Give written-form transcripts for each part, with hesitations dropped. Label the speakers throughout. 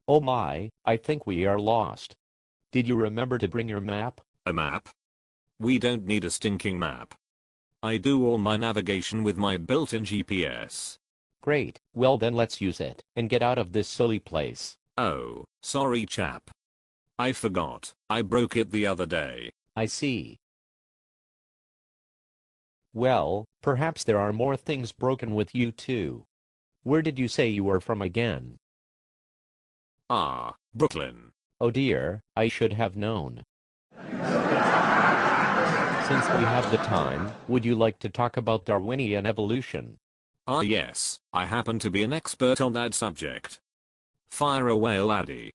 Speaker 1: Oh my, I think we are lost. Did you remember to bring your map?
Speaker 2: A map? We don't need a stinking map. I do all my navigation with my built-in GPS.
Speaker 1: Great, well then let's use it and get out of this silly place.
Speaker 2: Oh, sorry chap. I forgot. I broke it the other day.
Speaker 1: I see. Well, perhaps there are more things broken with you too. Where did you say you were from again?
Speaker 2: Ah, Brooklyn.
Speaker 1: Oh dear, I should have known. Since we have the time, would you like to talk about Darwinian evolution?
Speaker 2: Ah yes, I happen to be an expert on that subject. Fire away laddie.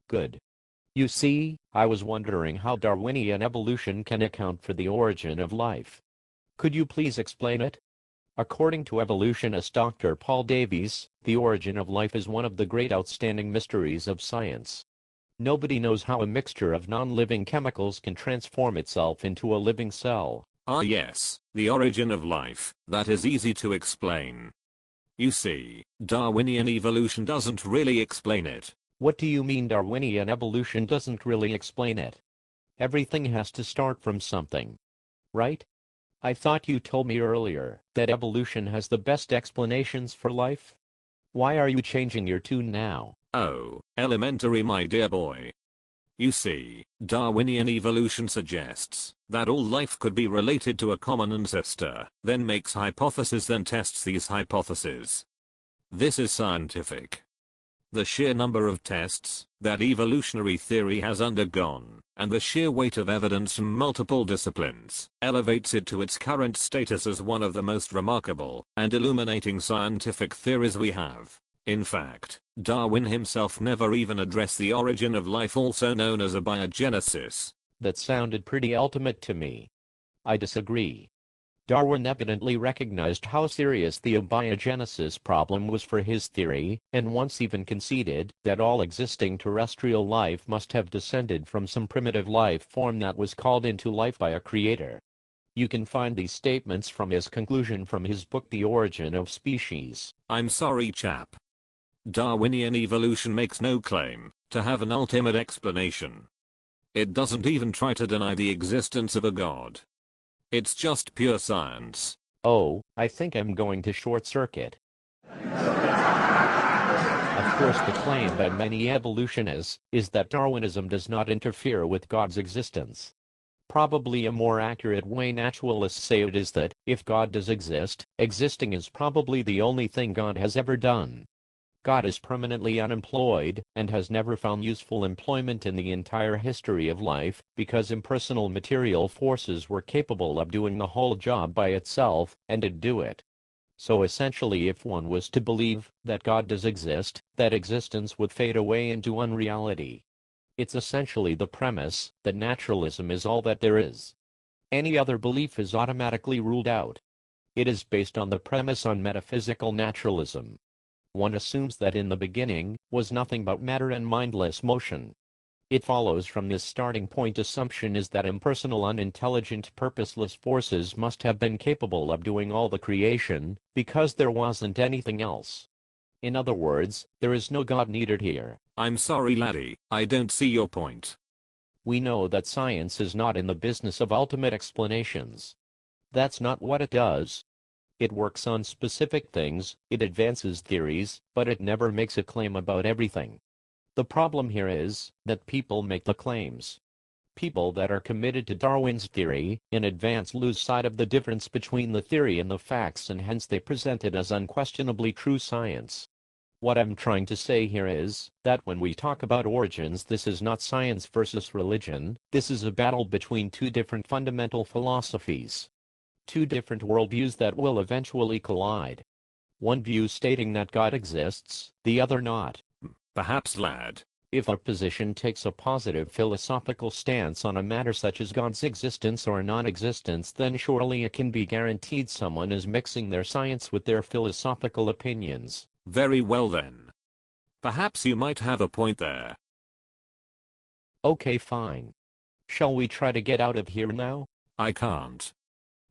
Speaker 1: Good. You see, I was wondering how Darwinian evolution can account for the origin of life. Could you please explain it? According to evolutionist Dr. Paul Davies, the origin of life is one of the great outstanding mysteries of science. Nobody knows how a mixture of non-living chemicals can transform itself into a living cell.
Speaker 2: Ah yes, the origin of life, that is easy to explain. You see, Darwinian evolution doesn't really explain it.
Speaker 1: What do you mean Darwinian evolution doesn't really explain it? Everything has to start from something, right? I thought you told me earlier that evolution has the best explanations for life. Why are you changing your tune now?
Speaker 2: Oh, elementary my dear boy. You see, Darwinian evolution suggests that all life could be related to a common ancestor, then makes hypotheses then tests these hypotheses. This is scientific. The sheer number of tests that evolutionary theory has undergone, and the sheer weight of evidence from multiple disciplines, elevates it to its current status as one of the most remarkable and illuminating scientific theories we have. In fact, Darwin himself never even addressed the origin of life, also known as abiogenesis.
Speaker 1: That sounded pretty ultimate to me. I disagree. Darwin evidently recognized how serious the abiogenesis problem was for his theory, and once even conceded that all existing terrestrial life must have descended from some primitive life form that was called into life by a creator. You can find these statements from his conclusion from his book The Origin of Species.
Speaker 2: I'm sorry chap. Darwinian evolution makes no claim to have an ultimate explanation. It doesn't even try to deny the existence of a god. It's just pure science.
Speaker 1: Oh, I think I'm going to short circuit. Of course, the claim by many evolutionists is that Darwinism does not interfere with God's existence. Probably a more accurate way naturalists say it is that, if God does exist, existing is probably the only thing God has ever done. God is permanently unemployed and has never found useful employment in the entire history of life because impersonal material forces were capable of doing the whole job by itself and did do it. So essentially, if one was to believe that God does exist, that existence would fade away into unreality. It's essentially the premise that naturalism is all that there is. Any other belief is automatically ruled out. It is based on the premise on metaphysical naturalism. One assumes that in the beginning was nothing but matter and mindless motion. It follows from this starting point assumption is that impersonal, unintelligent, purposeless forces must have been capable of doing all the creation, because there wasn't anything else. In other words, there is no God needed here.
Speaker 2: I'm sorry laddie, I don't see your point.
Speaker 1: We know that science is not in the business of ultimate explanations. That's not what it does. It works on specific things, it advances theories, but it never makes a claim about everything. The problem here is that people make the claims. People that are committed to Darwin's theory in advance lose sight of the difference between the theory and the facts, and hence they present it as unquestionably true science. What I'm trying to say here is that when we talk about origins, this is not science versus religion, this is a battle between two different fundamental philosophies. Two different worldviews that will eventually collide. One view stating that God exists, the other not.
Speaker 2: Perhaps lad.
Speaker 1: If a position takes a positive philosophical stance on a matter such as God's existence or non-existence, then surely it can be guaranteed someone is mixing their science with their philosophical opinions.
Speaker 2: Very well then. Perhaps you might have a point there.
Speaker 1: Okay, fine. Shall we try to get out of here now?
Speaker 2: I can't.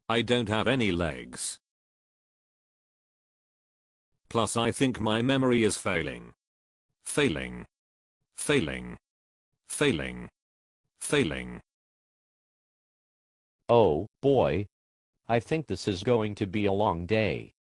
Speaker 2: I don't have any legs. Plus I think my memory is failing. Failing. Failing. Failing. Failing.
Speaker 1: Oh, boy. I think this is going to be a long day.